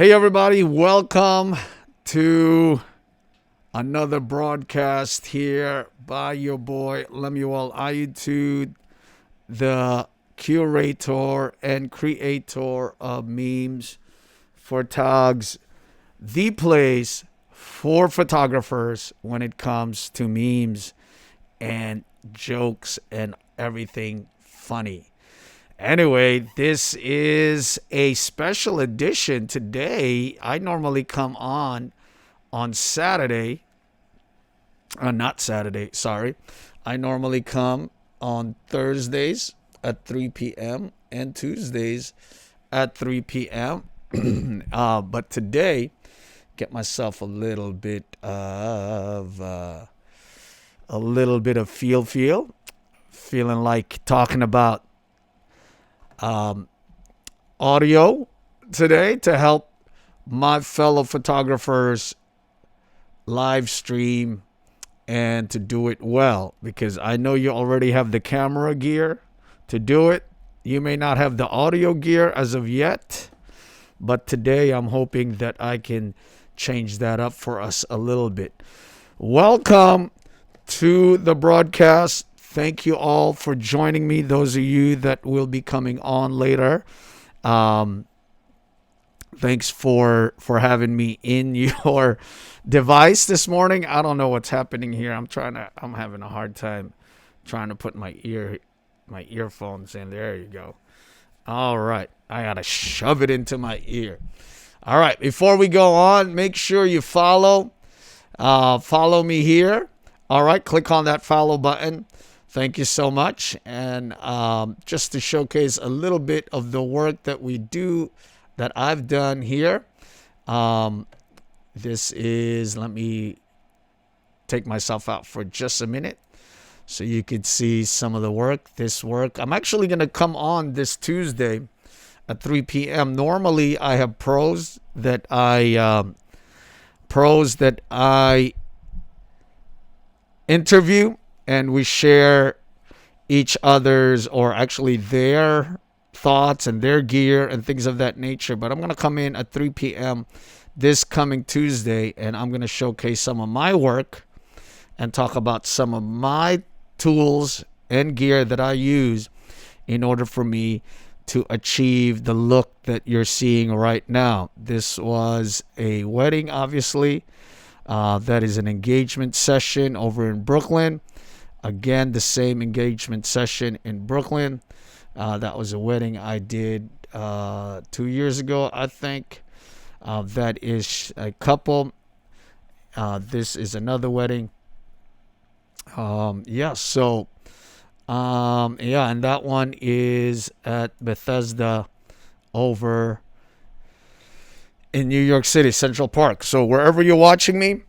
Hey everybody, welcome to another broadcast here by your boy Lemuel Ayutud, the curator and creator of memes for tags, the place for photographers when it comes to memes and jokes and everything funny. Anyway, this is a special edition today. I normally come on Saturday. Not Saturday, sorry. I normally come on Thursdays at 3 p.m. and Tuesdays at 3 p.m. But today, get myself a little bit of feeling like talking about audio today to help my fellow photographers live stream and to do it well, because I know you already have the camera gear to do it. You may not have the audio gear as of yet, but today I'm hoping that I can change that up for us a little bit. Welcome to the broadcast. Thank you all for joining me. Those of you that will be coming on later, thanks for having me in your device this morning. I don't know what's happening here. I'm having a hard time trying to put my earphones in. There you go. All right, I gotta shove it into my ear. All right, before we go on, make sure you follow me here. All right, click on that follow button. Thank you so much. And just to showcase a little bit of the work that we do, that I've done here. This is, let me take myself out for just a minute so you could see some of the work. This work, I'm actually going to come on this Tuesday at 3 p.m. Normally, I have pros that I interview, and we share each other's, or actually their thoughts and their gear and things of that nature. But I'm going to come in at 3 p.m. this coming Tuesday, and I'm going to showcase some of my work and talk about some of my tools and gear that I use in order for me to achieve the look that you're seeing right now. This was a wedding, obviously. That is an engagement session over in Brooklyn. Again, the same engagement session in Brooklyn. That was a wedding I did 2 years ago, I think. That is a couple. This is another wedding. And that one is at Bethesda over in New York City, Central Park. So wherever you're watching me,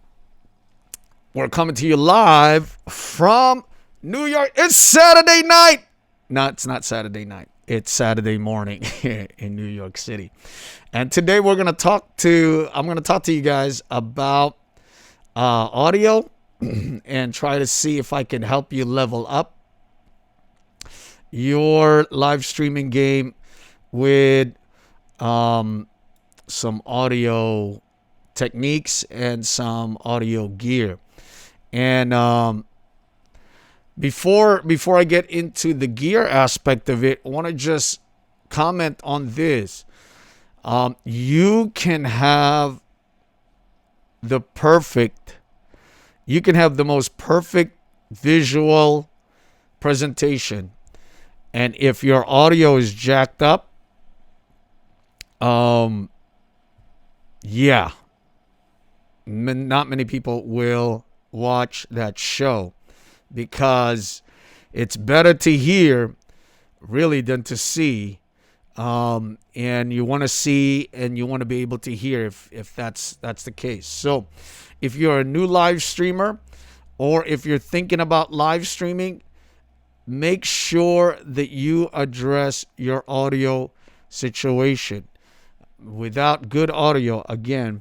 we're coming to you live from New York. It's Saturday night. No, it's not Saturday night. It's Saturday morning in New York City. And today I'm going to talk to you guys about audio and try to see if I can help you level up your live streaming game with some audio techniques and some audio gear. And before I get into the gear aspect of it, I want to just comment on this. You can have the most perfect visual presentation, and if your audio is jacked up, not many people will watch that show, because it's better to hear really than to see. And you want to see and you want to be able to hear if that's the case. So if you're a new live streamer, or if you're thinking about live streaming, make sure that you address your audio situation. Without good audio, again,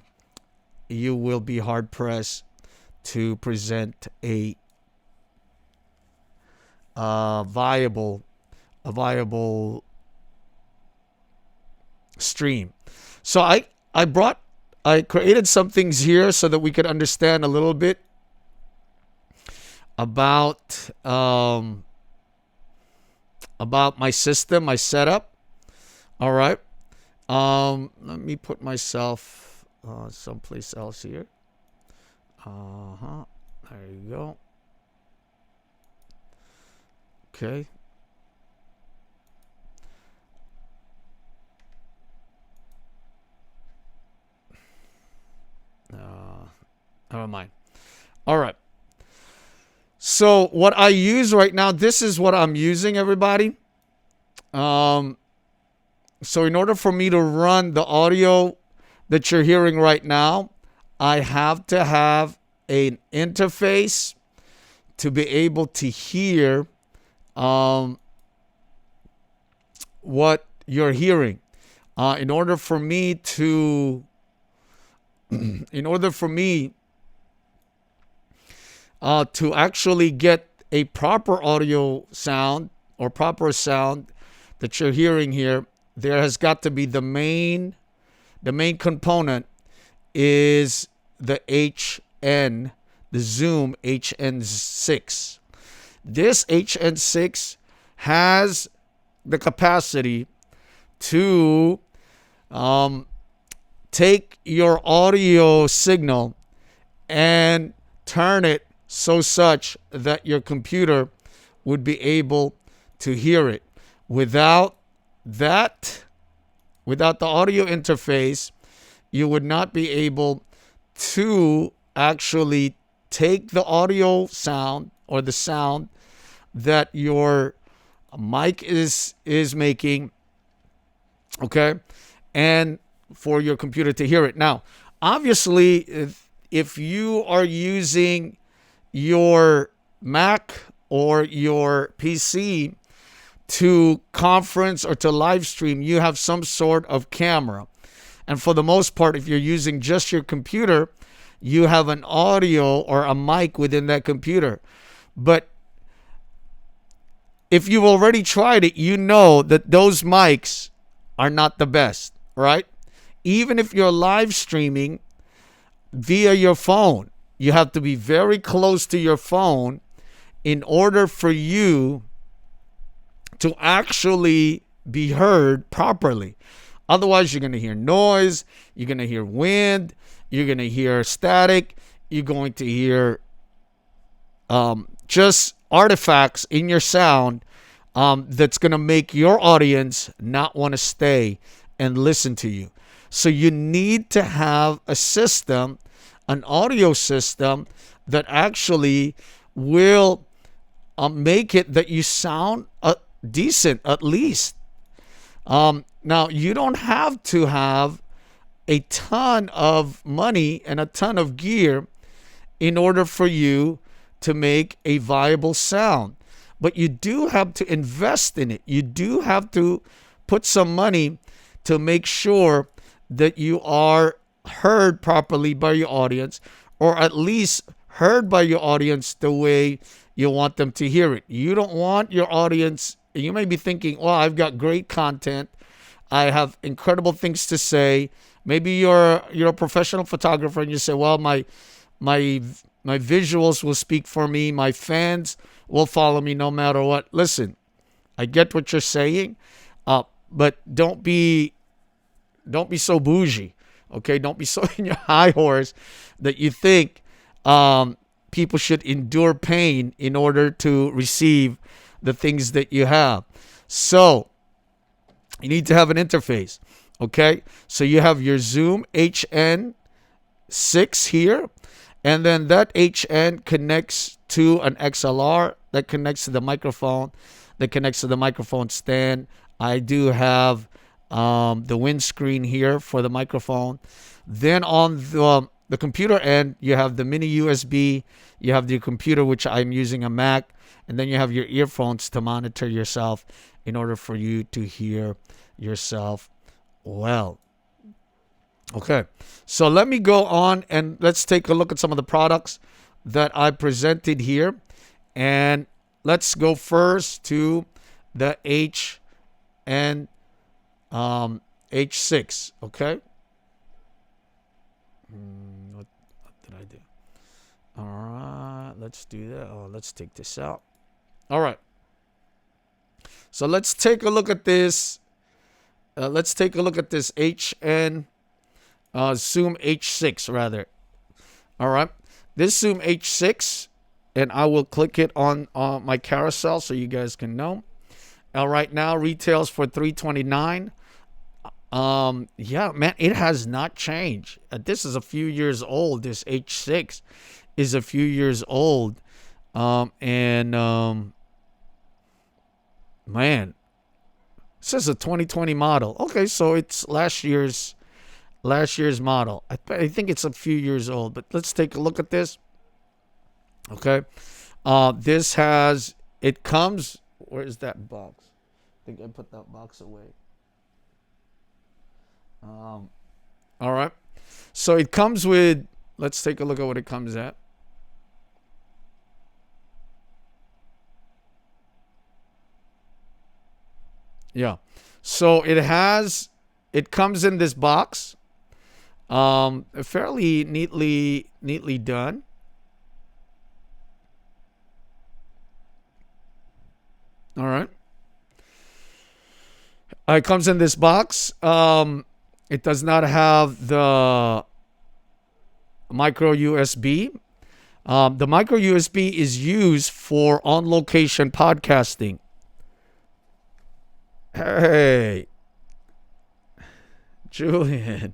you will be hard pressed to present a viable stream. So I created some things here so that we could understand a little bit about my system, my setup. All right. Let me put myself someplace else here. There you go. Okay. Never mind. All right. So what I use right now, this is what I'm using, everybody. So in order for me to run the audio that you're hearing right now, I have to have an interface to be able to hear what you're hearing. In order for me to actually get a proper audio sound or proper sound that you're hearing here, there has got to be the main component is the HN, the Zoom HN6. This HN6 has the capacity to take your audio signal and turn it such that your computer would be able to hear it. Without the audio interface, you would not be able to actually take the audio sound or the sound that your mic is making, okay, and for your computer to hear it. Now, obviously, if you are using your Mac or your PC to conference or to live stream, you have some sort of camera. And for the most part, if you're using just your computer, you have an audio or a mic within that computer. But if you've already tried it, you know that those mics are not the best, right? Even if you're live streaming via your phone, you have to be very close to your phone in order for you to actually be heard properly. Otherwise, you're going to hear noise, you're going to hear wind, you're going to hear static, you're going to hear just artifacts in your sound that's going to make your audience not want to stay and listen to you. So you need to have a system, an audio system that actually will make it that you sound decent at least. Now, you don't have to have a ton of money and a ton of gear in order for you to make a viable sound. But you do have to invest in it. You do have to put some money to make sure that you are heard properly by your audience, or at least heard by your audience the way you want them to hear it. You don't want your audience, you may be thinking, well, I've got great content, I have incredible things to say. Maybe you're a professional photographer and you say, well, my visuals will speak for me, my fans will follow me no matter what. Listen, I get what you're saying, but don't be so bougie, okay? Don't be so in your high horse that you think people should endure pain in order to receive the things that you have. So you need to have an interface, okay? So you have your Zoom HN6 here, and then that HN connects to an XLR that connects to the microphone, that connects to the microphone stand. I do have the windscreen here for the microphone. Then on the computer end, you have the mini USB, you have the computer, which I'm using a Mac, and then you have your earphones to monitor yourself in order for you to hear yourself well. Okay, so let me go on and let's take a look at some of the products that I presented here. And let's go first to the H6, okay? What did I do? All right, let's do that. Oh, let's take this out. All right. So let's take a look at this. Let's take a look at this Zoom H6 rather. All right. This Zoom H6, and I will click it on my carousel so you guys can know. Right now retails for $329. Yeah, man, it has not changed. This is a few years old. This H6 is a few years old. Man, this is a 2020 model. Okay, so it's last year's model. I think it's a few years old, but let's take a look at this. Okay. It comes, where's that box? I think I put that box away. All right. So it comes with, let's take a look at what it comes at. Yeah. So it comes in this box. Fairly neatly done. All right. It comes in this box. It does not have the micro USB. The micro USB is used for on-location podcasting. Hey, Julian,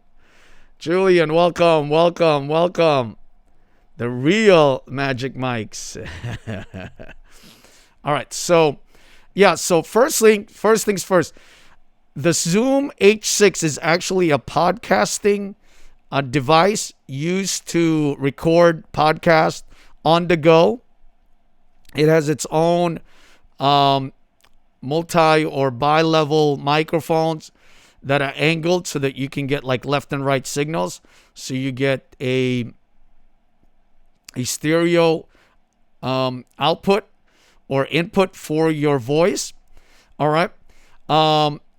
welcome. The real Magic Mics. All right, so yeah, so first things first. The Zoom H6 is actually a podcasting device used to record podcasts on the go. It has its own multi or bi-level microphones that are angled so that you can get like left and right signals. So you get a stereo output or input for your voice. All right.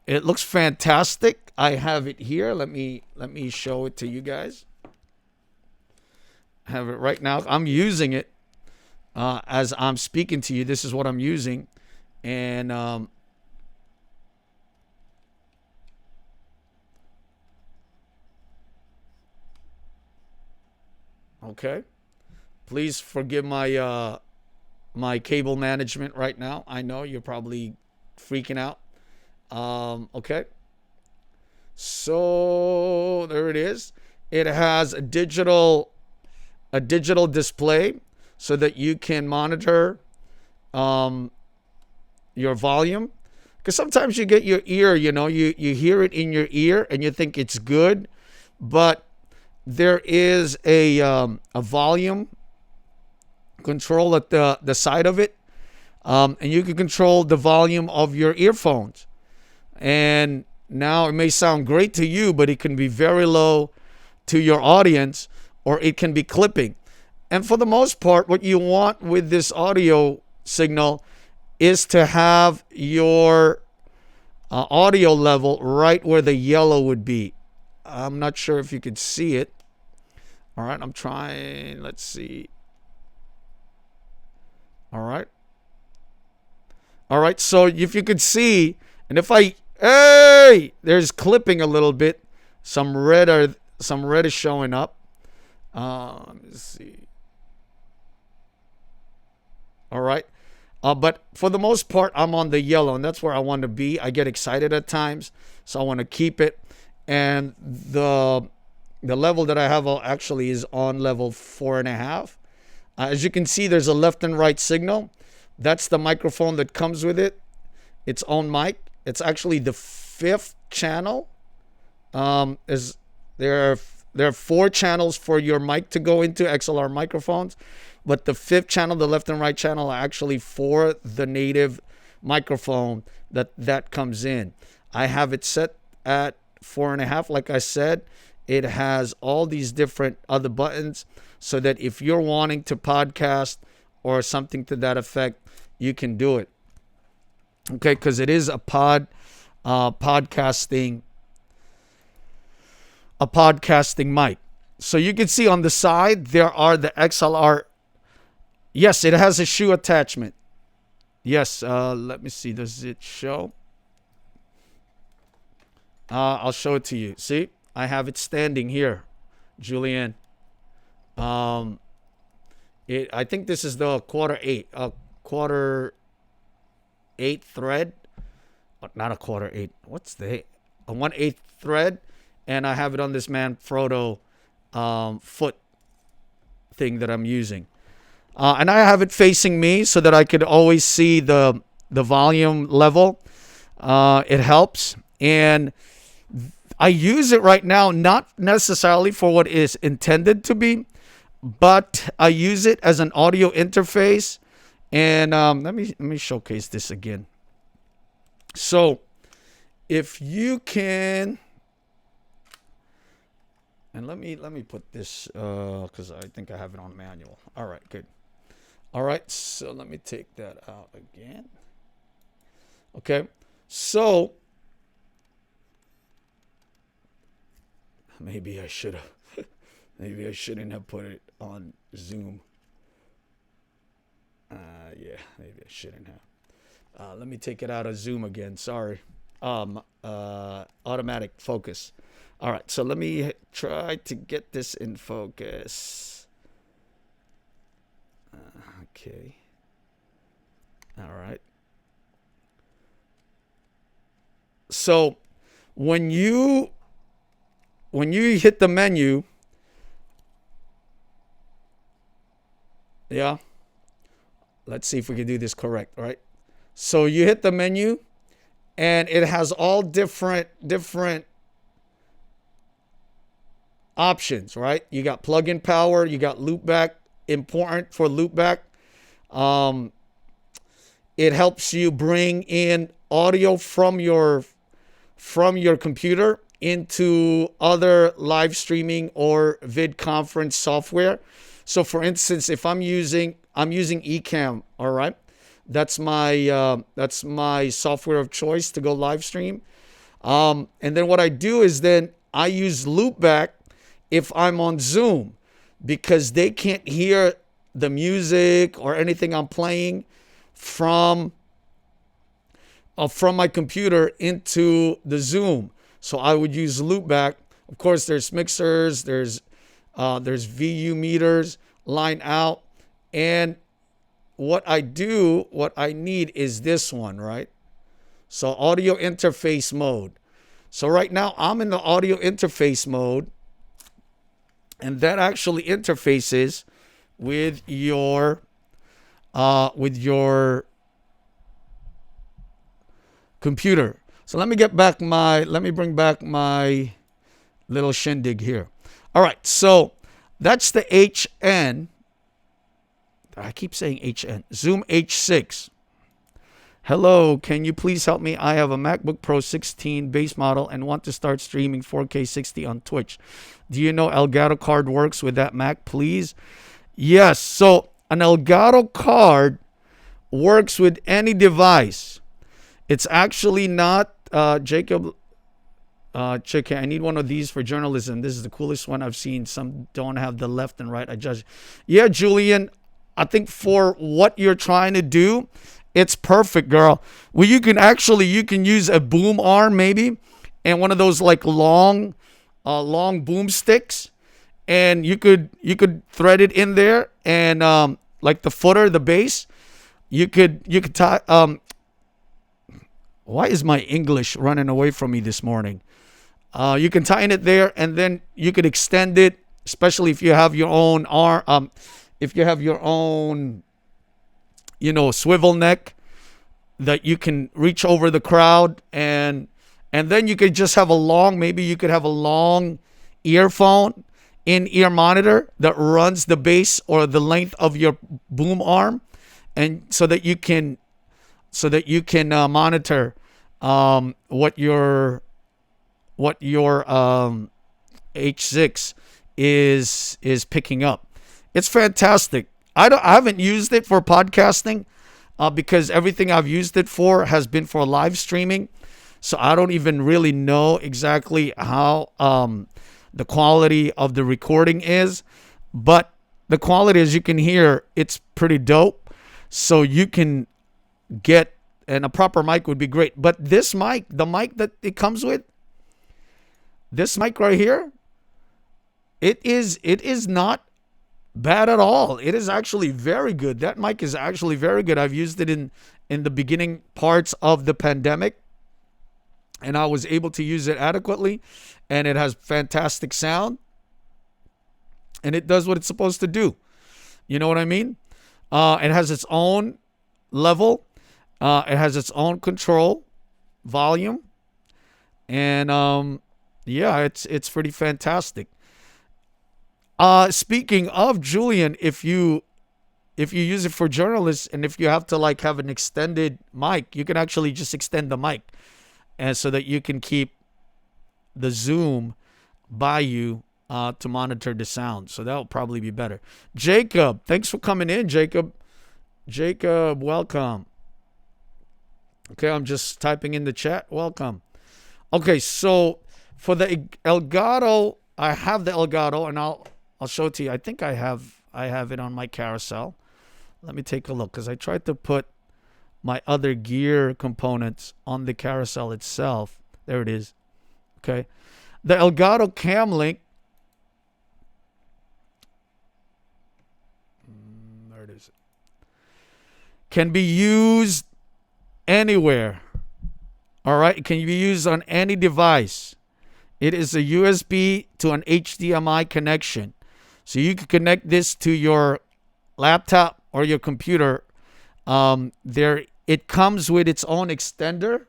It looks fantastic. I have it here. Let me show it to you guys. I have it right now. I'm using it as I'm speaking to you. This is what I'm using. And okay. Please forgive my my cable management right now. I know you're probably freaking out. Okay. So there it is. It has a digital display so that you can monitor your volume. Because sometimes you get your ear, you hear it in your ear and you think it's good, but there is a volume control at the side of it, and you can control the volume of your earphones. And now it may sound great to you, but it can be very low to your audience, or it can be clipping. And for the most part, what you want with this audio signal is to have your audio level right where the yellow would be. I'm not sure if you could see it. All right, I'm trying. Let's see. All right. All right, so if you could see, and if there's clipping a little bit. Some red is showing up. Let me see. All right. But for the most part, I'm on the yellow, and that's where I want to be. I get excited at times, so I want to keep it. And the level that I have actually is on level 4.5. As you can see, there's a left and right signal. That's the microphone that comes with it. Its own mic. It's actually the 5th channel. There are 4 channels for your mic to go into, XLR microphones, but the 5th channel, the left and right channel, are actually for the native microphone that comes in. I have it set at 4.5. Like I said, it has all these different other buttons so that if you're wanting to podcast or something to that effect, you can do it. Okay, because it is a podcasting mic. So you can see on the side, there are the XLR. Yes, it has a shoe attachment. Yes, let me see. Does it show? I'll show it to you. See, I have it standing here, Julian. I think this is the quarter 8 thread. Not a quarter 8. What's the a 1/8 thread? And I have it on this Manfrotto foot thing that I'm using. And I have it facing me so that I could always see the volume level. It helps. And I use it right now, not necessarily for what it is intended to be, but I use it as an audio interface. And let me showcase this again. So if you can, and let me put this because I think I have it on manual. All right, good. All right, so let me take that out again. Okay, so maybe I should have. Maybe I shouldn't have put it on Zoom. Yeah, maybe I shouldn't have. Let me take it out of Zoom again. Sorry. Automatic focus. All right, so let me try to get this in focus. Okay. All right. So when you hit the menu, yeah. Let's see if we can do this correct, all right? So you hit the menu and it has all different options, right? You got plug-in power, you got loopback, important for loopback. It helps you bring in audio from your computer into other live streaming or vid conference software. So for instance, if I'm using Ecamm, all right? That's my software of choice to go live stream. And then what I do is then I use loopback if I'm on Zoom, because they can't hear the music or anything I'm playing from my computer into the Zoom. So I would use loopback. Of course, there's mixers, there's VU meters, line out, and what I need is this one, right? So audio interface mode. So right now I'm in the audio interface mode, and that actually interfaces with your computer. So let me bring back my little shindig here. All right, so that's the HN. I keep saying HN. Zoom H6. Hello, can you please help me? I have a MacBook Pro 16 base model and want to start streaming 4K 60 on Twitch. Do you know Elgato card works with that Mac, please? Yes, so an Elgato card works with any device. It's actually not, Jacob, check here. I need one of these for journalism. This is the coolest one I've seen. Some don't have the left and right. I judge. Yeah, Julian, I think for what you're trying to do, it's perfect, girl. Well, you can use a boom arm maybe, and one of those like long boom sticks, and you could thread it in there, and like the footer, the base, you could tie. Why is my English running away from me this morning? You can tie in it there, and then you could extend it, especially if you have your own arm. If you have your own, swivel neck that you can reach over the crowd, and then you could just have maybe you could have a long earphone in-ear monitor that runs the base or the length of your boom arm, and so that you can monitor what your H6 is picking up. It's fantastic. I haven't used it for podcasting because everything I've used it for has been for live streaming. So I don't even really know exactly how the quality of the recording is, but the quality, as you can hear, it's pretty dope. So you can get, and a proper mic would be great. But this mic, the mic that it comes with, this mic right here, it is not bad at all. It is actually very good. That mic is actually very good. I've used it in the beginning parts of the pandemic, and I was able to use it adequately, and it has fantastic sound, and it does what it's supposed to do. You know what I mean? It has its own level. It has its own control, volume, and yeah, it's pretty fantastic. Speaking of, Julian, if you use it for journalists, and if you have to like have an extended mic, you can actually just extend the mic, and so that you can keep the zoom by you to monitor the sound. So that'll probably be better. Jacob, thanks for coming in, Jacob. Jacob, welcome. Okay, I'm just typing in the chat. Welcome. Okay, so for the Elgato, I have the Elgato, and I'll show it to you. I think I have it on my carousel. Let me take a look, because I tried to put my other gear components on the carousel itself. There it is. Okay. The Elgato Cam Link. There it is. Can be used anywhere. All right. It can be used on any device. It is a USB to an HDMI connection. So you can connect this to your laptop or your computer. It comes with its own extender.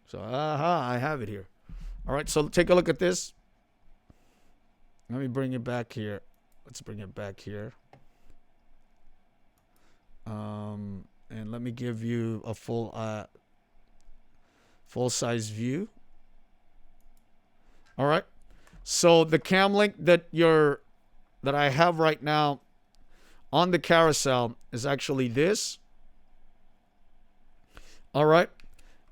So, I have it here. All right, so take a look at this. Let me bring it back here. Let's bring it back here. And let me give you a full size view. All right. So the cam link that I have right now on the carousel is actually this. All right.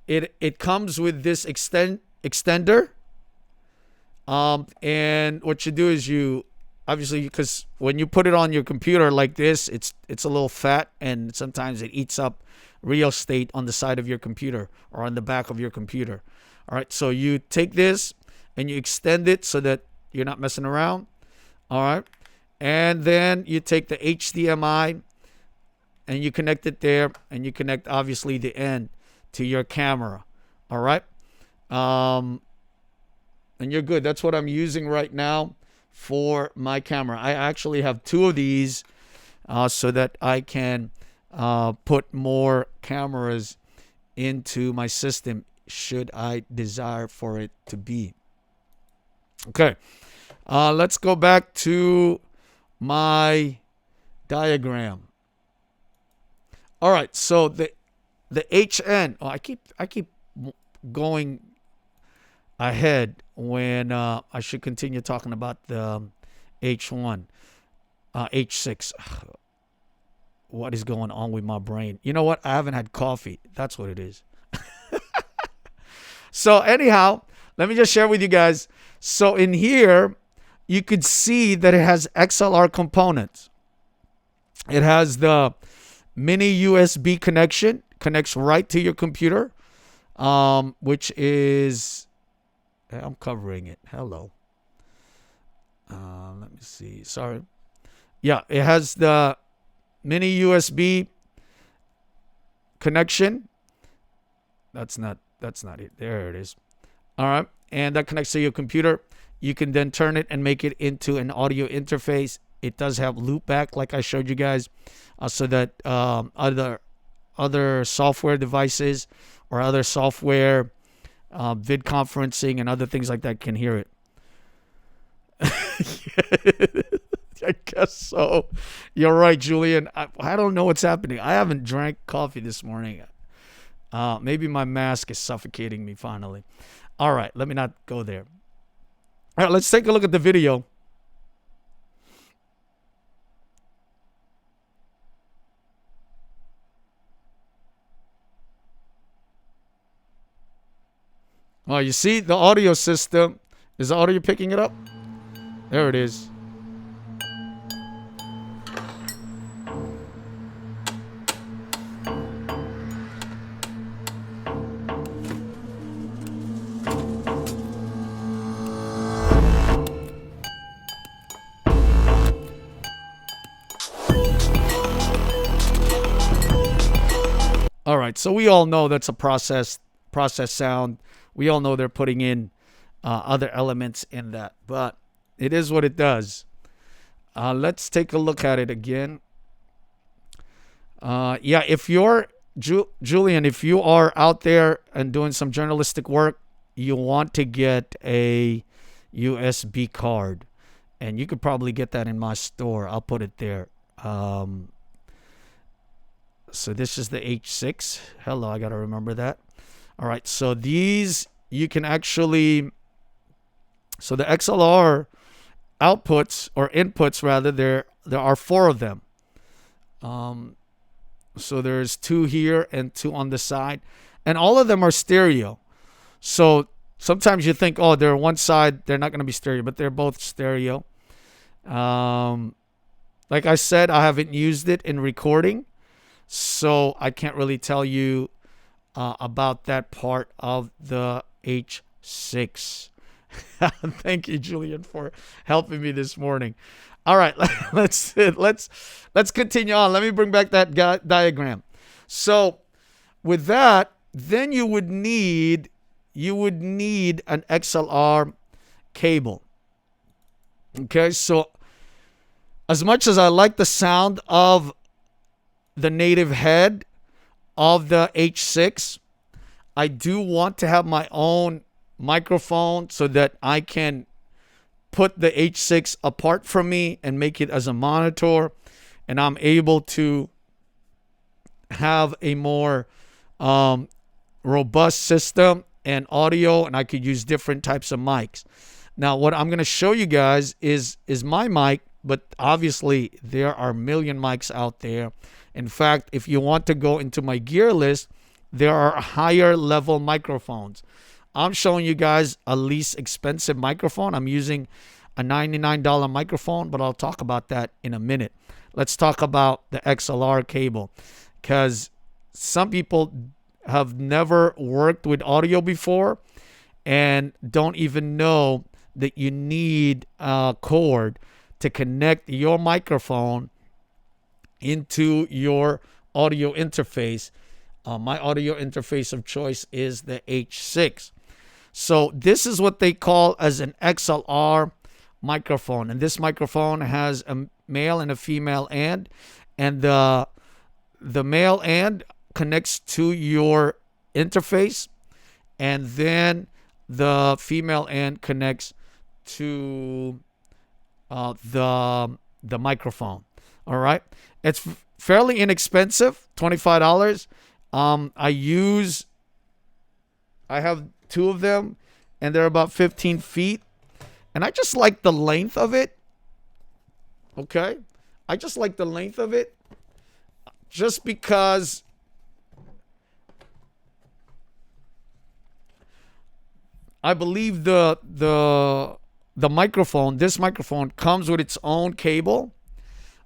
It comes with this extender. And what you do is you obviously, because when you put it on your computer like this, it's a little fat, and sometimes it eats up real estate on the side of your computer or on the back of your computer. All right. So you take this and you extend it so that you're not messing around. All right. And then you take the HDMI and you connect it there, and you connect obviously the end to your camera. All right. And you're good. That's what I'm using right now for my camera. I actually have two of these so that I can put more cameras into my system should I desire for it to be. Okay. Let's go back to my diagram. All right. So the HN. Oh, I keep going ahead when I should continue talking about the H1, H6. What is going on with my brain? You know what? I haven't had coffee. That's what it is. So anyhow, let me just share with you guys. So in here, you could see that it has XLR components. It has the mini USB connection, connects right to your computer, which is, I'm covering it. Hello. Let me see. Sorry. Yeah, it has the mini USB connection. That's not it. There it is. All right. And that connects to your computer. You can then turn it and make it into an audio interface. It does have loopback, like I showed you guys, so that other software devices or other software, vid conferencing and other things like that can hear it. I guess so. You're right, Julian. I don't know what's happening. I haven't drank coffee this morning. Maybe my mask is suffocating me finally. All right, let me not go there. All right, let's take a look at the video. Oh, you see the audio system. Is the audio picking it up? There it is. All right, so we all know that's a process sound. We all know they're putting in other elements in that, but it is what it does. Let's take a look at it again. Yeah, if you're Julian, if you are out there and doing some journalistic work, you want to get a USB card, and you could probably get that in my store. I'll put it there. So this is the H6. Hello, I got to remember that. All right, so these you can actually, so the XLR outputs or inputs rather, there are 4 of them. So there's 2 here and 2 on the side, and all of them are stereo. So sometimes you think, oh, they're one side, they're not going to be stereo, but they're both stereo. Like I said, I haven't used it in recording, so I can't really tell you about that part of the H6. Thank you, Julian, for helping me this morning. All right, let's continue on. Let me bring back that diagram. So with that, then you would need an XLR cable. Okay, so as much as I like the sound of the native head of the H6, I do want to have my own microphone so that I can put the H6 apart from me and make it as a monitor, and I'm able to have a more robust system and audio, and I could use different types of mics. Now what I'm going to show you guys is my mic, but obviously there are a million mics out there. In fact, if you want to go into my gear list, there are higher level microphones. I'm showing you guys a least expensive microphone. I'm using a $99 microphone, but I'll talk about that in a minute. Let's talk about the XLR cable, because some people have never worked with audio before and don't even know that you need a cord to connect your microphone into your audio interface. My audio interface of choice is the H6. So this is what they call as an XLR microphone, and this microphone has a male and a female end, and the male end connects to your interface, and then the female end connects to the microphone. All right, it's fairly inexpensive, $25. I have 2 of them, and they're about 15 feet, and I just like the length of it. Okay, I just like the length of it, just because I believe the microphone, this microphone, comes with its own cable.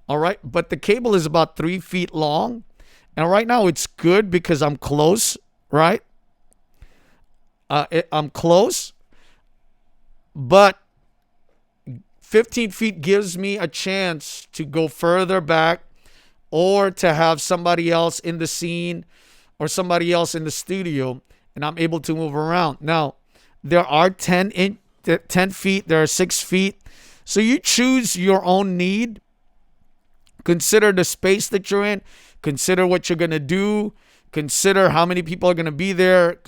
All right, but the cable is about 3 feet long, and right now it's good because I'm close, right? I'm close, but 15 feet gives me a chance to go further back, or to have somebody else in the scene or somebody else in the studio, and I'm able to move around. Now, there are 10 feet, there are 6 feet. So you choose your own need. Consider the space that you're in. Consider what you're going to do. Consider how many people are going to be there.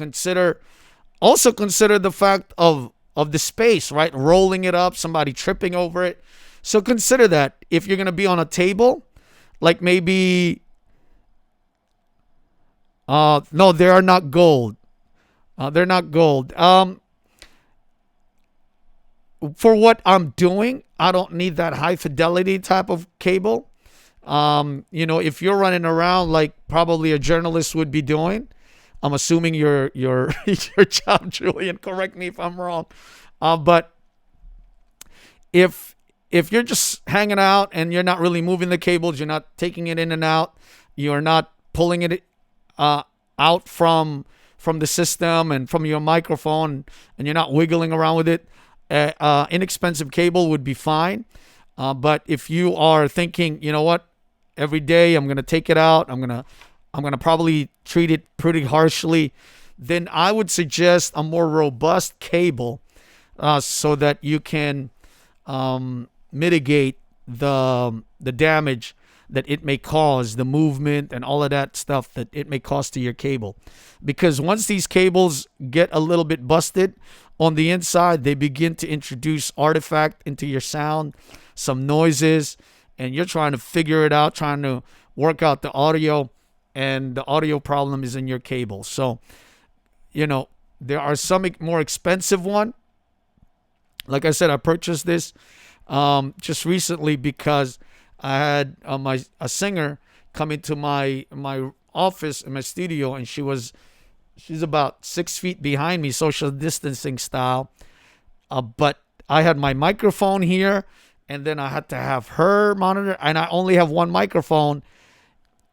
Also consider the fact of the space, right? Rolling it up, somebody tripping over it. So consider that. If you're going to be on a table, like maybe, no, they are not gold. They're not gold. For what I'm doing, I don't need that high fidelity type of cable. If you're running around like probably a journalist would be doing, I'm assuming your your job, Julian. Correct me if I'm wrong. But if you're just hanging out and you're not really moving the cables, you're not taking it in and out, you're not pulling it out from the system and from your microphone, and you're not wiggling around with it, inexpensive cable would be fine. But if you are thinking, you know what, every day I'm gonna take it out, I'm gonna probably treat it pretty harshly, then I would suggest a more robust cable, so that you can mitigate the damage that it may cause, the movement and all of that stuff that it may cause to your cable. Because once these cables get a little bit busted on the inside, they begin to introduce artifact into your sound, some noises, and you're trying to figure it out, trying to work out the audio, and the audio problem is in your cable. So, there are some more expensive one. Like I said, I purchased this just recently because I had a singer come into my office in my studio, and she's about 6 feet behind me, social distancing style. But I had my microphone here, and then I had to have her monitor, and I only have one microphone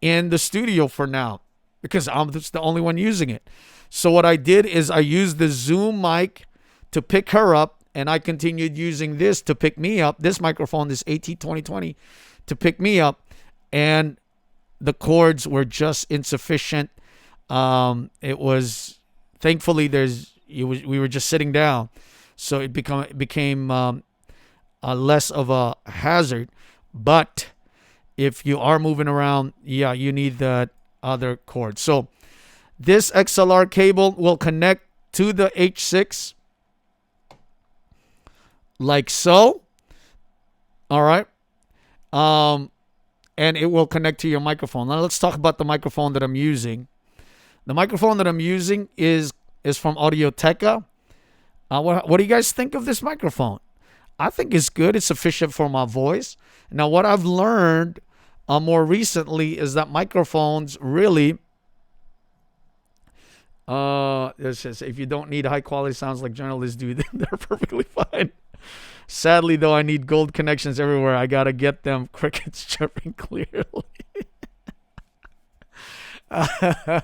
in the studio for now because I'm just the only one using it. So what I did is I used the Zoom mic to pick her up, and I continued using this to pick me up. This microphone, this AT2020, to pick me up, and the cords were just insufficient. It was, thankfully, we were just sitting down, so it became less of a hazard. But if you are moving around, yeah, you need that other cord. So this XLR cable will connect to the H6 like so. All right. And it will connect to your microphone. Now let's talk about the microphone that I'm using. The microphone that I'm using is from Audio-Technica. What do you guys think of this microphone? I think it's good. It's sufficient for my voice. Now, what I've learned more recently is that microphones really, it says, if you don't need high quality sounds like journalists do, then they're perfectly fine. Sadly, though, I need gold connections everywhere. I gotta get them. Crickets chirping clearly. Yeah,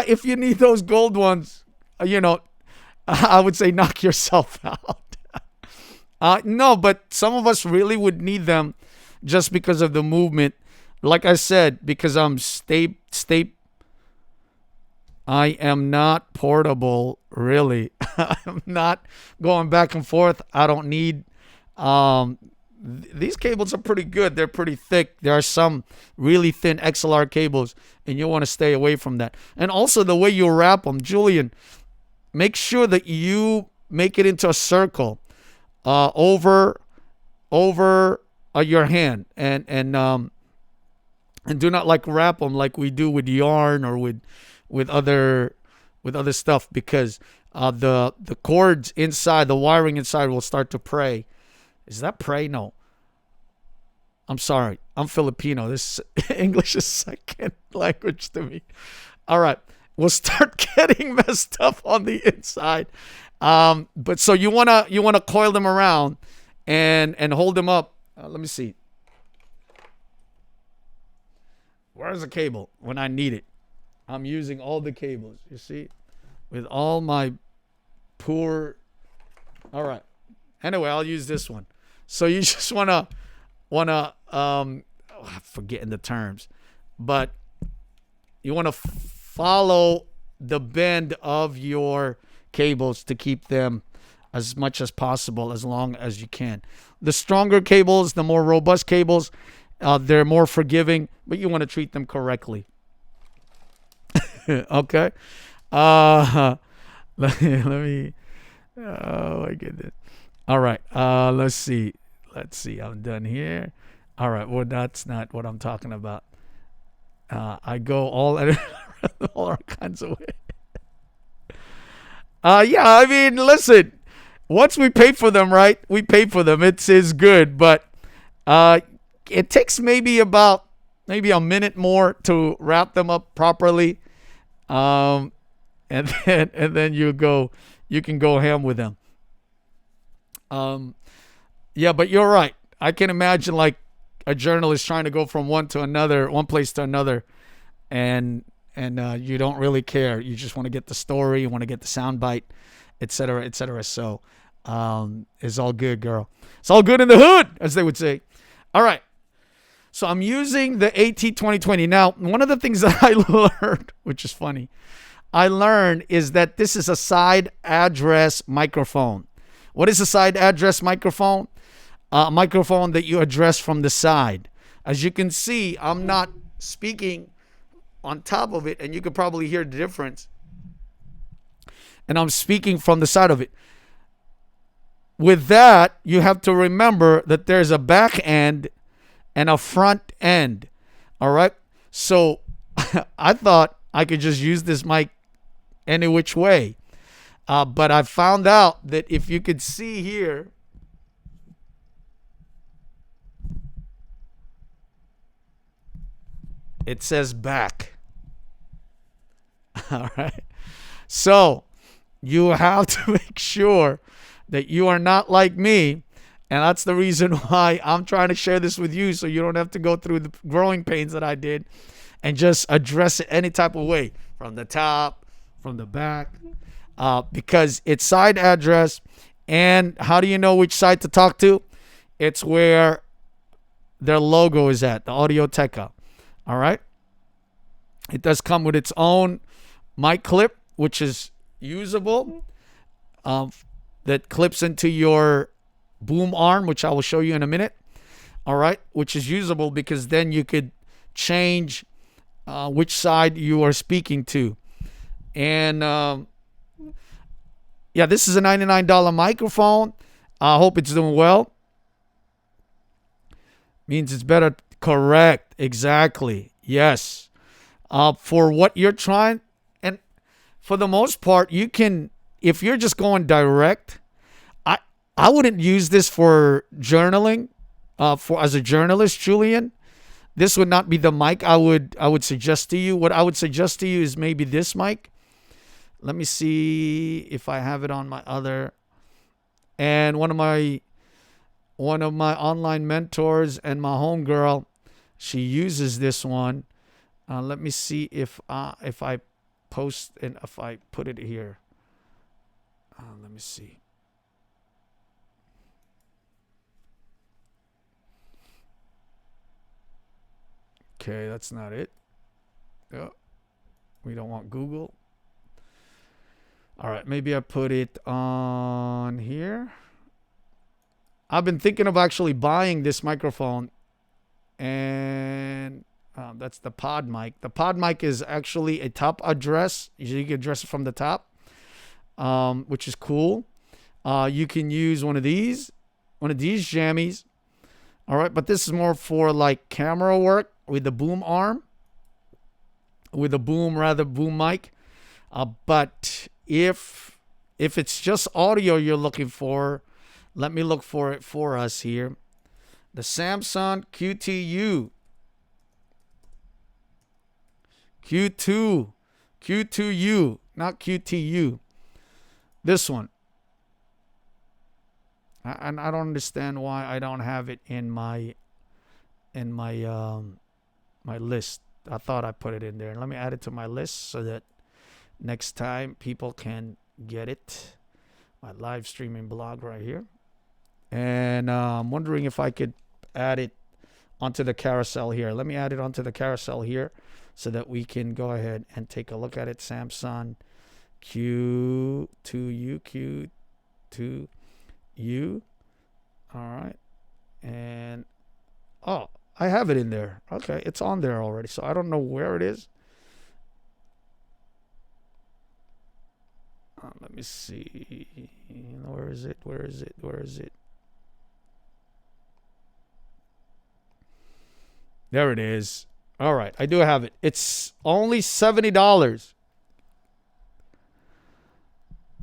if you need those gold ones, I would say knock yourself out. No, but some of us really would need them just because of the movement. Like I said, because I'm I am not portable, really. I'm not going back and forth. I don't need. These cables are pretty good. They're pretty thick. There are some really thin XLR cables, and you want to stay away from that. And also the way you wrap them, Julian, make sure that you make it into a circle over your hand, and do not wrap them like we do with yarn or with other stuff, because the cords inside, the wiring inside will start to fray. Is that pray? No. I'm sorry. I'm Filipino. This English is second language to me. All right. We'll start getting messed up on the inside. But so you wanna coil them around and hold them up. Let me see. Where's the cable when I need it? I'm using all the cables. You see, with all my poor. All right. Anyway, I'll use this one. So you just wanna I'm forgetting the terms, but you wanna follow the bend of your cables to keep them as much as possible, as long as you can. The stronger cables, the more robust cables, they're more forgiving, but you want to treat them correctly. Okay. Let me. Oh my goodness. All right. Let's see. I'm done here. All right. Well, that's not what I'm talking about. I go all kinds of ways. Yeah. I mean, listen. Once we pay for them, right? We pay for them. It's good, but it takes maybe about maybe a minute more to wrap them up properly. And then you can go ham with them. Yeah, but you're right. I can imagine like a journalist trying to go from one place to another, and you don't really care. You just want to get the story, you want to get the soundbite, etc., etc. So, it's all good, girl. It's all good in the hood, as they would say. All right. So I'm using the AT2020. Now, one of the things that I learned, which is funny, is that this is a side address microphone. What is a side address microphone? A microphone that you address from the side. As you can see, I'm not speaking on top of it, and you could probably hear the difference. And I'm speaking from the side of it. With that, you have to remember that there's a back end and a front end. All right. So I thought I could just use this mic any which way. But I found out that if you could see here, it says back. All right. So you have to make sure that you are not like me. And that's the reason why I'm trying to share this with you, so you don't have to go through the growing pains that I did, and just address it any type of way, from the top, from the back, because it's side address. And how do you know which side to talk to? It's where their logo is at, the Audio-Teca. All right. It does come with its own mic clip, which is usable, that clips into your boom arm, which I will show you in a minute. All right, which is usable because then you could change which side you are speaking to. And yeah, this is a $99 microphone. I hope it's doing well. Means it's better. Correct. Exactly. Yes. For what you're trying, and for the most part, you can, if you're just going direct, I wouldn't use this for journaling. For as a journalist, Julian, this would not be the mic I would suggest to you. What I would suggest to you is maybe this mic. Let me see if I have it on my other. And one of my online mentors and my homegirl, she uses this one. Let me see if I post and if I put it here. Let me see. Okay, that's not it. Oh, we don't want Google. All right, maybe I put it on here. I've been thinking of actually buying this microphone, and that's the pod mic. The pod mic is actually a top address. You can address it from the top, which is cool. You can use one of these jammies. All right, but this is more for like camera work with the boom arm, with a boom mic. But if it's just audio you're looking for, let me look for it for us here. The Samsung QTU. Q2U, not QTU. This one. And I don't understand why I don't have it in my my list. I thought I put it in there. Let me add it to my list so that next time people can get it. My live streaming blog right here. And I'm wondering if I could add it onto the carousel here. Let me add it onto the carousel here so that we can go ahead and take a look at it. Samsung Q2U. All right. And oh, I have it in there. Okay, it's on there already. So I don't know where it is. Let me see. Where is it? There it is. All right, I do have it. It's only $70.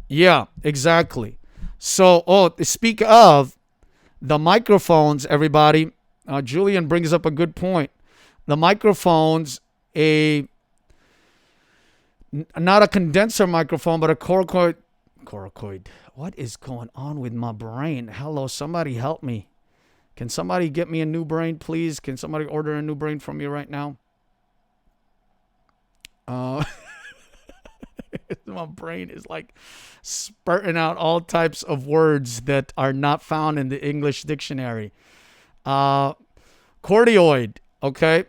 Yeah, exactly. So, speak of the microphones, everybody. Julian brings up a good point. the microphones not a condenser microphone, but a coracoid. What is going on with my brain? Hello, somebody help me. Can somebody get me a new brain, please? Can somebody order a new brain from me right now? My brain is like spurting out all types of words that are not found in the English dictionary. Cordioid, okay?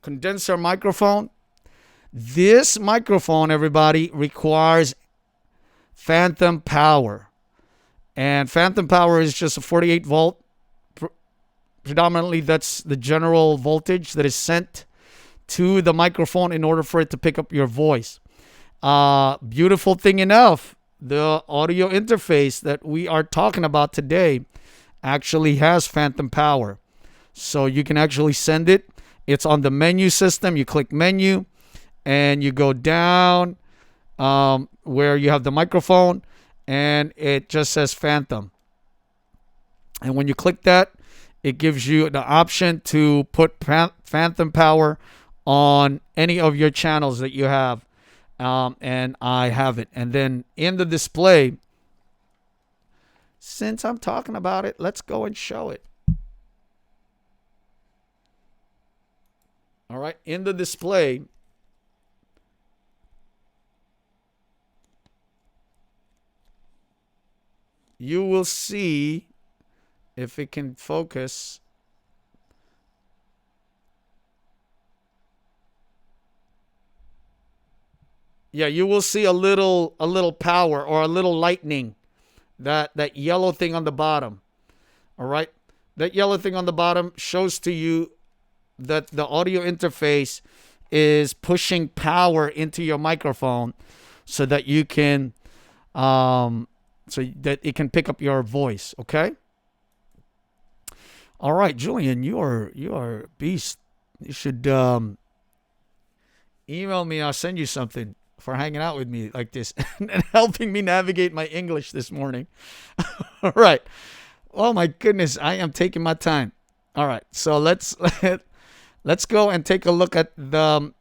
Condenser microphone. This microphone, everybody, requires phantom power. And phantom power is just a 48 volt. Predominantly, that's the general voltage that is sent to the microphone in order for it to pick up your voice. Beautiful thing enough, the audio interface that we are talking about today actually has phantom power. So you can actually send it. It's on the menu system. You click menu and you go down where you have the microphone and it just says phantom. And when you click that, it gives you the option to put phantom power on any of your channels that you have. And I have it. And then in the display, since I'm talking about it, let's go and show it. All right. In the display, you will see, if it can focus, yeah, you will see a little power or a little lightning, that yellow thing on the bottom. All right, that yellow thing on the bottom shows to you that the audio interface is pushing power into your microphone so that you can so that it can pick up your voice. Okay. All right, Julian, you are a beast. You should email me. I'll send you something for hanging out with me like this and helping me navigate my English this morning. All right. Oh my goodness, I am taking my time. All right, so let's go and take a look at the.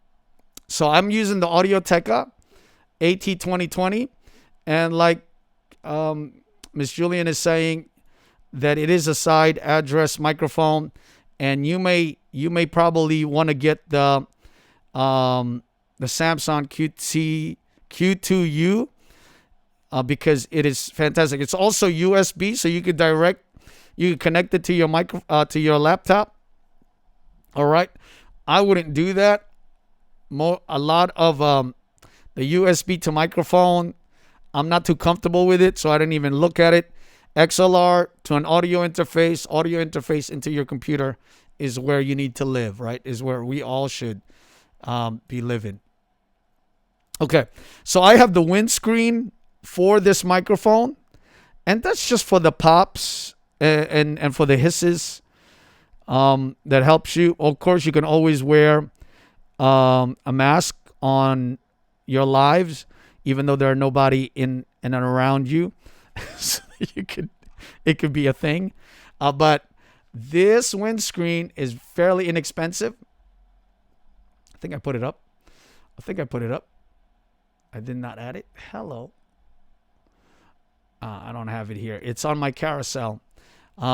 So I'm using the Audio-Technica AT2020, and like Miss Julian is saying, that it is a side address microphone, and you may probably want to get the Samsung Q2U because it is fantastic. It's also USB, so you could connect it to your to your laptop. All right, I wouldn't do that. A lot of the USB to microphone, I'm not too comfortable with it, so I didn't even look at it. XLR to an audio interface into your computer is where you need to live, right? Is where we all should be living. Okay, so I have the windscreen for this microphone, and that's just for the pops and for the hisses that helps you. Of course, you can always wear a mask on your lives, even though there are nobody in and around you. So it could be a thing, but this windscreen is fairly inexpensive. I think I put it up. I did not add it. Hello. I don't have it here. It's on my carousel.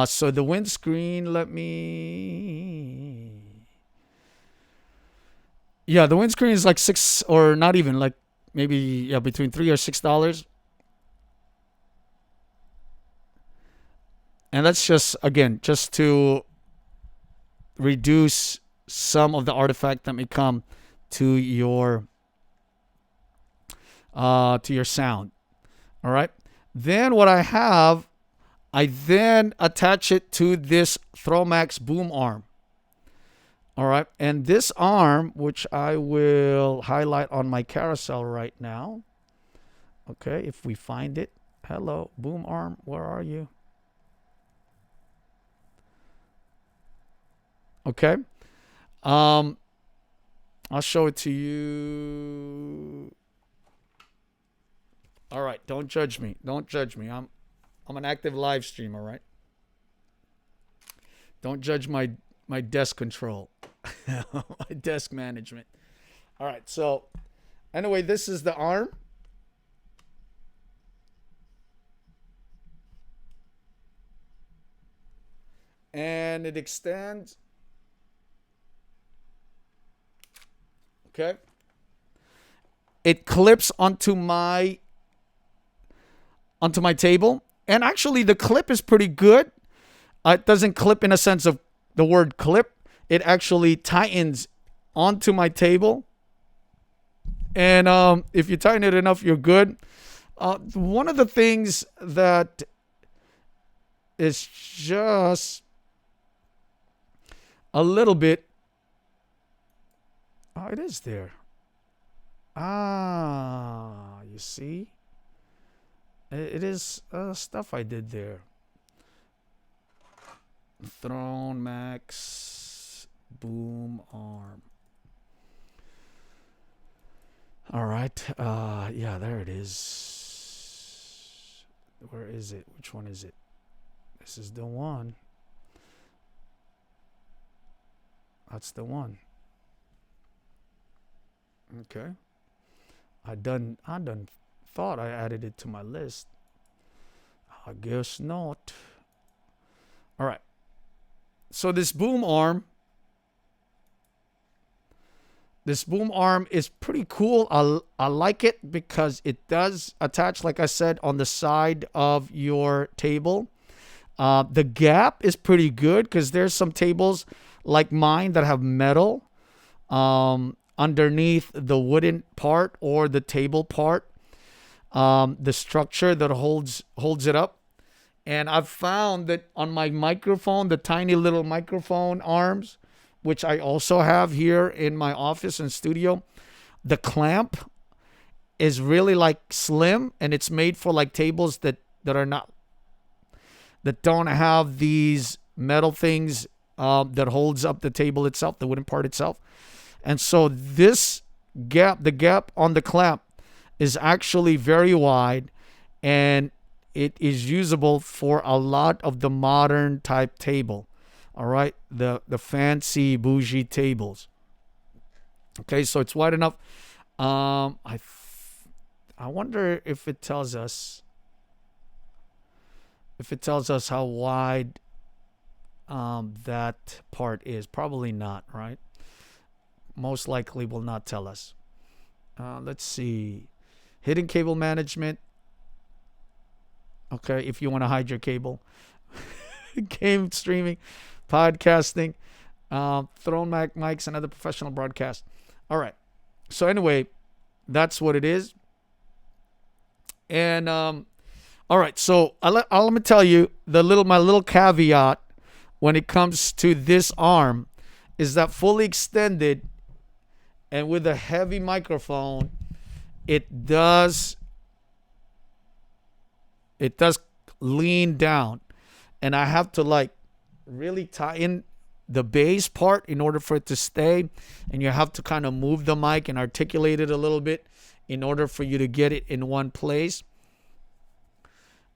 So the windscreen, the windscreen is like $6, or not even, like maybe between $3 or $6. And that's just to reduce some of the artifact that may come to your sound. All right. Then what I then attach it to this THRONMAX boom arm. All right. And this arm, which I will highlight on my carousel right now. Okay. If we find it. Hello, boom arm. Where are you? Okay. I'll show it to you. All right. Don't judge me. I'm an active live streamer, right? Don't judge my desk control. My desk management. All right. So anyway, this is the arm. And it extends. Okay. It clips onto my table. And actually the clip is pretty good. It doesn't clip in a sense of the word clip. It actually tightens onto my table. And if you tighten it enough, you're good. One of the things that is just a little bit. Oh, it is there. You see? It is stuff I did there. THRONMAX boom arm. All right. Yeah, there it is. Where is it? Which one is it? This is the one. That's the one. Okay. I done thought I added it to my list. I guess not. All right. So this boom arm is pretty cool. I like it because it does attach, like I said, on the side of your table. The gap is pretty good because there's some tables like mine that have metal underneath the wooden part or the table part, the structure that holds it up. And I've found that on my microphone, the tiny little microphone arms, which I also have here in my office and studio, the clamp is really like slim, and it's made for like tables that don't have these metal things that holds up the table itself, the wooden part itself. And so the gap on the clamp is actually very wide, and it is usable for a lot of the modern type table. All right, the fancy bougie tables. Okay, so it's wide enough. I wonder if it tells us how wide that part is. Probably not, right? Most likely will not tell us. Let's see. Hidden cable management. Okay, if you want to hide your cable. Game streaming, podcasting, THRONMAX mics, and other professional broadcasts. All right. So anyway, that's what it is. And all right. So let me tell you my little caveat when it comes to this arm is that fully extended and with a heavy microphone, it does lean down, and I have to like really tighten the base part in order for it to stay, and you have to kind of move the mic and articulate it a little bit in order for you to get it in one place.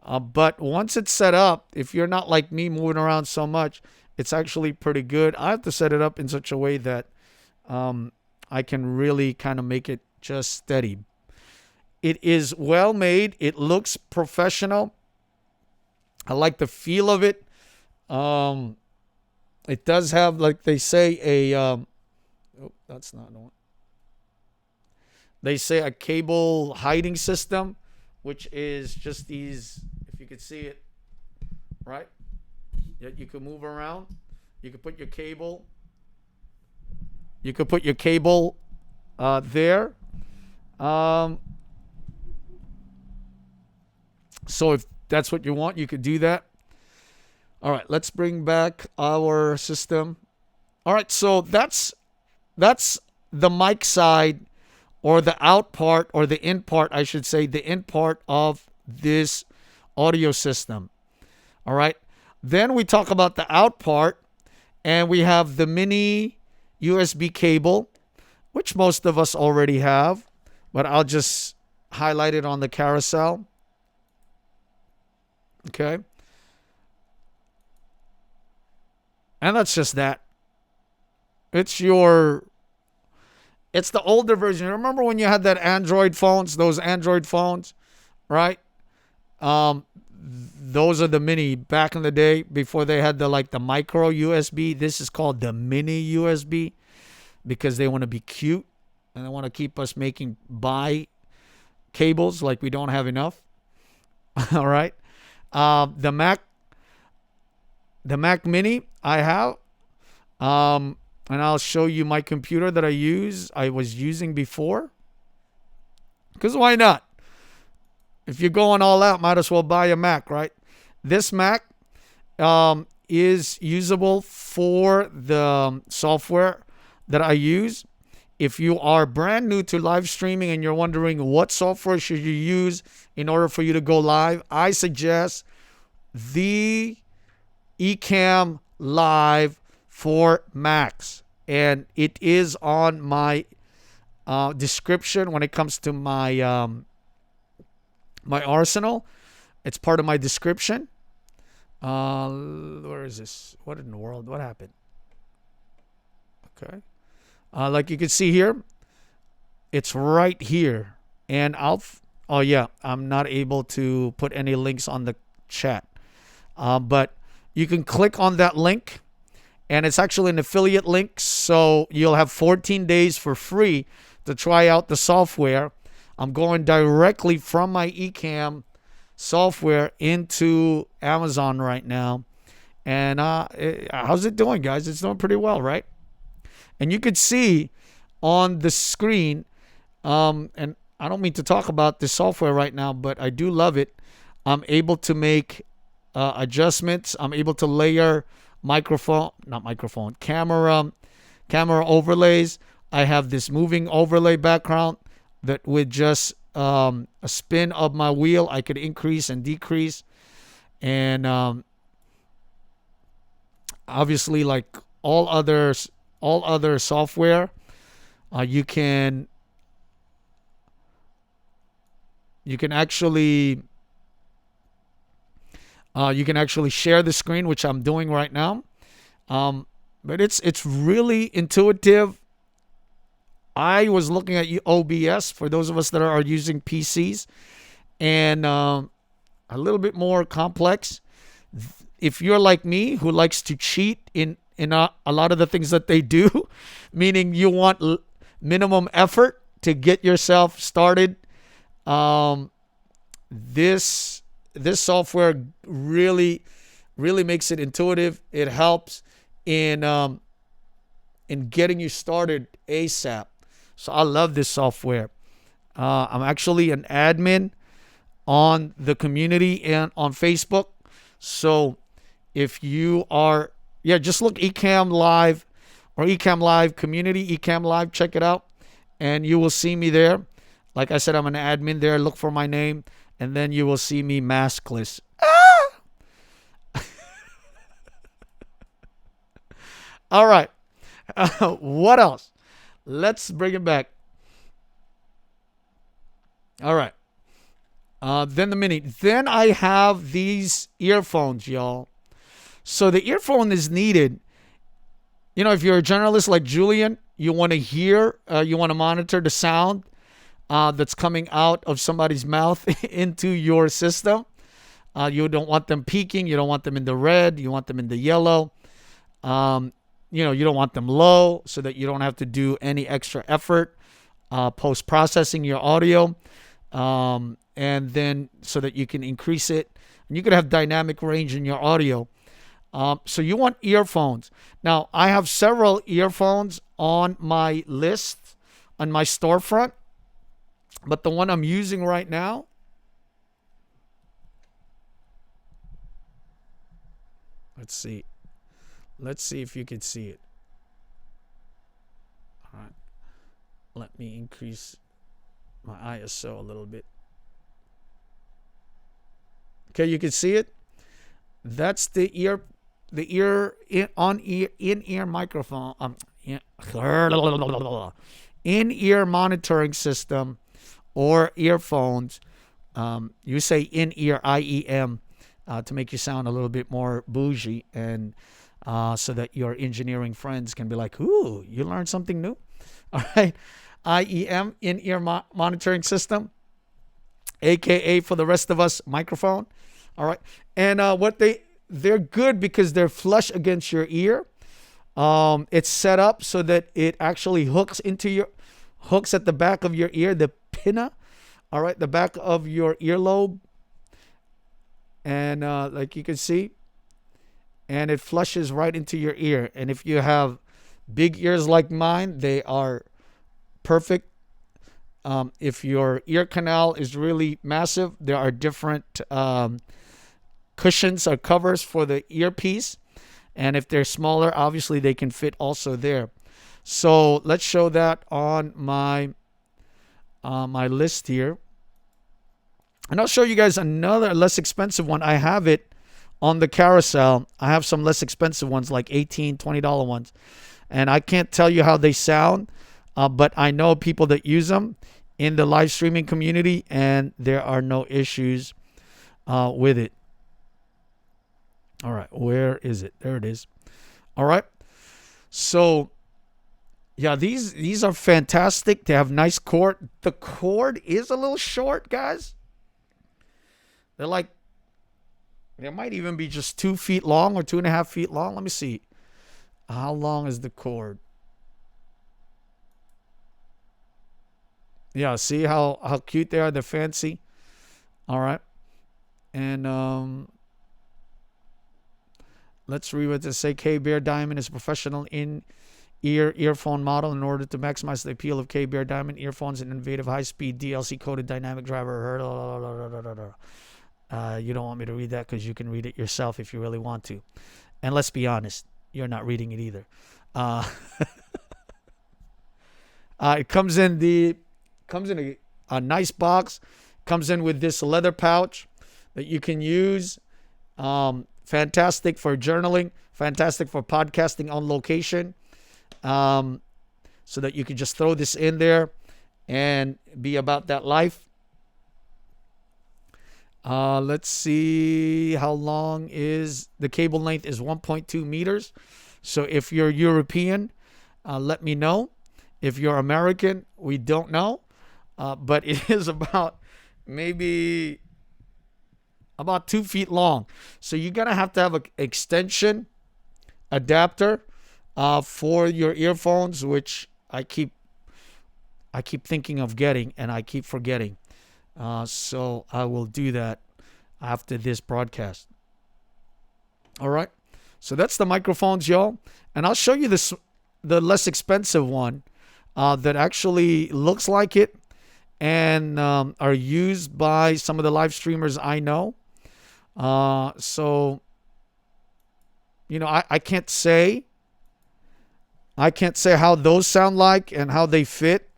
But once it's set up, if you're not like me moving around so much, it's actually pretty good. I have to set it up in such a way that I can really kind of make it just steady. It is well made. It looks professional. I like the feel of it. It does have, like they say, that's not the one. They say a cable hiding system, which is just these, if you could see it, right? You can move around. You can put your cable. You could put your cable there. So if that's what you want, you could do that. All right, let's bring back our system. All right, so that's the mic side, or the out part, or the in part, I should say, the in part of this audio system. All right. Then we talk about the out part, and we have the mini USB cable, which most of us already have, but I'll just highlight it on the carousel. Okay. And that's just that. It's the older version. Remember when you had those Android phones, right? Those are the mini back in the day before they had the micro USB. This is called the mini USB because they want to be cute and they want to keep us buy cables like we don't have enough. All right. The Mac Mini I have, and I'll show you my computer that I was using before. Because why not? If you're going all out, might as well buy a Mac, right? This Mac is usable for the software that I use. If you are brand new to live streaming and you're wondering what software should you use in order for you to go live, I suggest the Ecamm Live for Macs. And it is on my description when it comes to my my arsenal. It's part of my description. Where is this? What in the world? What happened? Okay. Like you can see here, it's right here. And oh yeah, I'm not able to put any links on the chat. But you can click on that link, and it's actually an affiliate link. So you'll have 14 days for free to try out the software. I'm going directly from my Ecamm software into Amazon right now. And how's it doing, guys? It's doing pretty well, right? And you could see on the screen, and I don't mean to talk about this software right now, but I do love it. I'm able to make adjustments. I'm able to layer camera overlays. I have this moving overlay background that with just a spin of my wheel, I could increase and decrease. And obviously, like all other software, you can actually share the screen, which I'm doing right now. But it's really intuitive. I was looking at OBS for those of us that are using PCs, and a little bit more complex. If you're like me, who likes to cheat in a lot of the things that they do, meaning you want minimum effort to get yourself started, this software really makes it intuitive. It helps in getting you started ASAP. So I love this software. I'm actually an admin on the community and on Facebook. So if you are, just look Ecamm Live or Ecamm Live Community, Ecamm Live, check it out, and you will see me there. Like I said, I'm an admin there. Look for my name, and then you will see me maskless. All right. What else? Let's bring it back. All right. Then the mini. Then I have these earphones, y'all. So the earphone is needed. You know, if you're a journalist like Julian, you want to hear, you want to monitor the sound that's coming out of somebody's mouth into your system. You don't want them peaking. You don't want them in the red. You want them in the yellow. You don't want them low so that you don't have to do any extra effort post-processing your audio. And then so that you can increase it. And you could have dynamic range in your audio. So you want earphones. Now, I have several earphones on my list, on my storefront. But the one I'm using right now, let's see if you can see it. All right. Let me increase my ISO a little bit. Okay, you can see it. That's the in-ear microphone. In-ear monitoring system or earphones. You say in-ear IEM to make you sound a little bit more bougie, and so that your engineering friends can be like, ooh, you learned something new. All right. IEM, in-ear monitoring system, aka for the rest of us, microphone. All right. And they're good because they're flush against your ear. It's set up so that it actually hooks at the back of your ear, the pinna. All right, the back of your earlobe. And like you can see, and it flushes right into your ear. And if you have big ears like mine, they are perfect. If your ear canal is really massive, there are different cushions or covers for the earpiece. And if they're smaller, obviously they can fit also there. So let's show that on my list here. And I'll show you guys another less expensive one. I have it on the carousel. I have some less expensive ones, like $18, $20 ones. And I can't tell you how they sound, but I know people that use them in the live streaming community, and there are no issues with it. All right, where is it? There it is. All right. So, yeah, these are fantastic. They have nice cord. The cord is a little short, guys. They might even be just 2 feet long or 2.5 feet long. Let me see. How long is the cord? Yeah, see how cute they are? They're fancy. All right. And let's read what they say. K-Bear Diamond is a professional in-ear earphone model. In order to maximize the appeal of K-Bear Diamond earphones, an innovative high-speed DLC-coded dynamic driver. You don't want me to read that because you can read it yourself if you really want to. And let's be honest, you're not reading it either. It comes in a nice box. Comes in with this leather pouch that you can use. Fantastic for journaling. Fantastic for podcasting on location. So that you can just throw this in there and be about that life. Let's see how long is the cable length is 1.2 meters. So if you're European, let me know. If you're American, we don't know. But it is maybe about 2 feet long. So you're going to have an extension adapter for your earphones, which I keep thinking of getting and I keep forgetting. So I will do that after this broadcast. All right. So that's the microphones, y'all. And I'll show you the less expensive one that actually looks like it and are used by some of the live streamers I know. So, I can't say how those sound like and how they fit.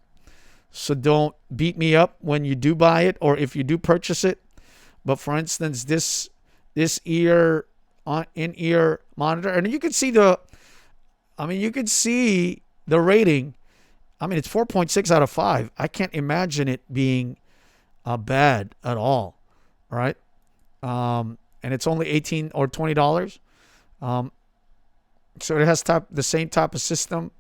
So don't beat me up when you do buy it or if you do purchase it. But for instance, this in-ear monitor, and you can see the rating. I mean, it's 4.6 out of 5. I can't imagine it being bad at all. Right? And it's only $18 or $20. So it has the same type of system.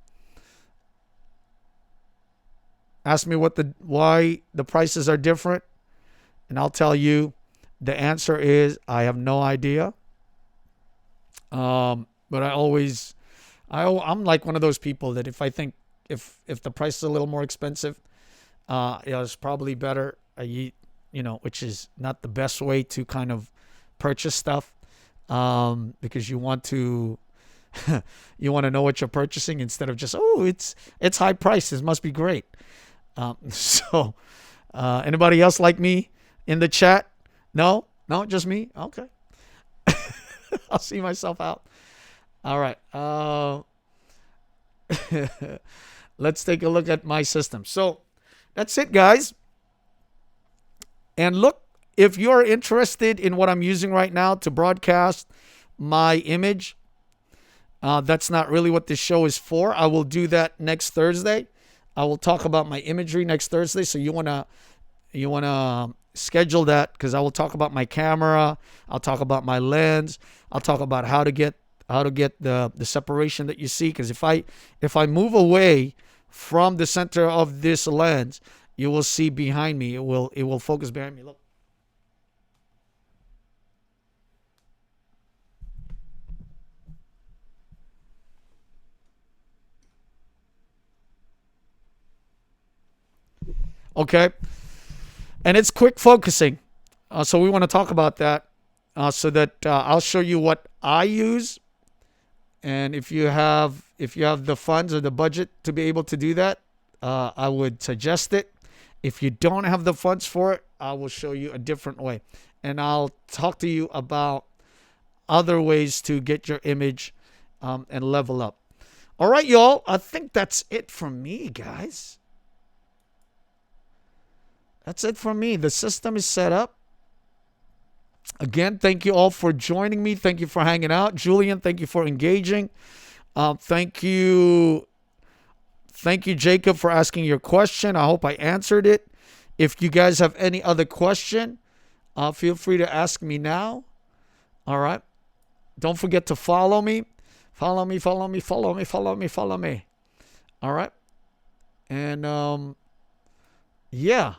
Ask me why the prices are different, and I'll tell you the answer is I have no idea. But I'm like one of those people that if I think if the price is a little more expensive, it's probably better. Which is not the best way to kind of purchase stuff, because you want to know what you're purchasing instead of just it's high prices, must be great. So anybody else like me in the chat? No, just me. Okay. I'll see myself out. All right. Let's take a look at my system. So that's it, guys. And look, if you're interested in what I'm using right now to broadcast my image, that's not really what this show is for. I will do that next Thursday. I will talk about my imagery next Thursday. So you wanna schedule that, because I will talk about my camera. I'll talk about my lens. I'll talk about how to get how to get the separation that you see. Because if I move away from the center of this lens, you will see behind me. It will focus behind me. Look. Okay, and it's quick focusing. So we want to talk about that, so that I'll show you what I use, and if you have the funds or the budget to be able to do that, I would suggest it. If you don't have the funds for it, I will show you a different way, and I'll talk to you about other ways to get your image and level up. All right, y'all. I think that's it from me, guys. That's it from me. The system is set up. Again, thank you all for joining me. Thank you for hanging out. Julian, thank you for engaging. Thank you, Jacob, for asking your question. I hope I answered it. If you guys have any other question, feel free to ask me now. All right. Don't forget to follow me. Follow me. All right. And yeah.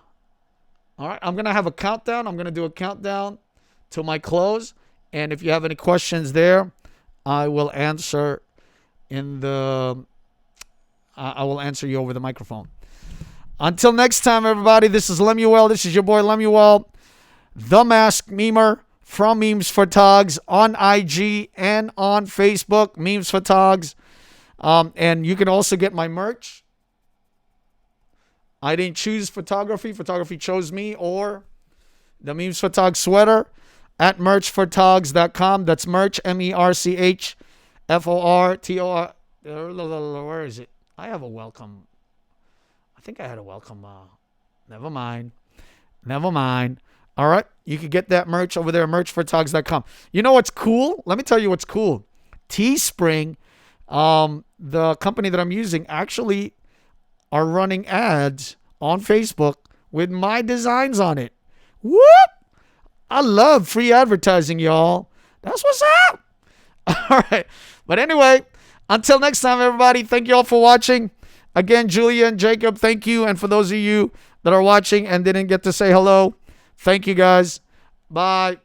All right. I'm going to have a countdown. I'm going to do a countdown to my close. And if you have any questions there, I will answer I will answer you over the microphone. Until next time, everybody, this is Lemuel. This is your boy Lemuel, the Masked Memer from Memes for Togs on IG and on Facebook, Memes for Togs. And you can also get my merch. I didn't choose photography. Photography chose me, or the Memes for Togs sweater at merchfortogs.com. That's merch, MERCHFORTOR. Where is it? I have a welcome. I think I had a welcome. Never mind. All right. You can get that merch over there at merchfortogs.com. You know what's cool? Let me tell you what's cool. Teespring, the company that I'm using, actually are running ads on Facebook with my designs on it. Whoop! I love free advertising, y'all. That's what's up. All right. But anyway, until next time, everybody, thank you all for watching. Again, Julia and Jacob, thank you. And for those of you that are watching and didn't get to say hello, thank you guys. Bye.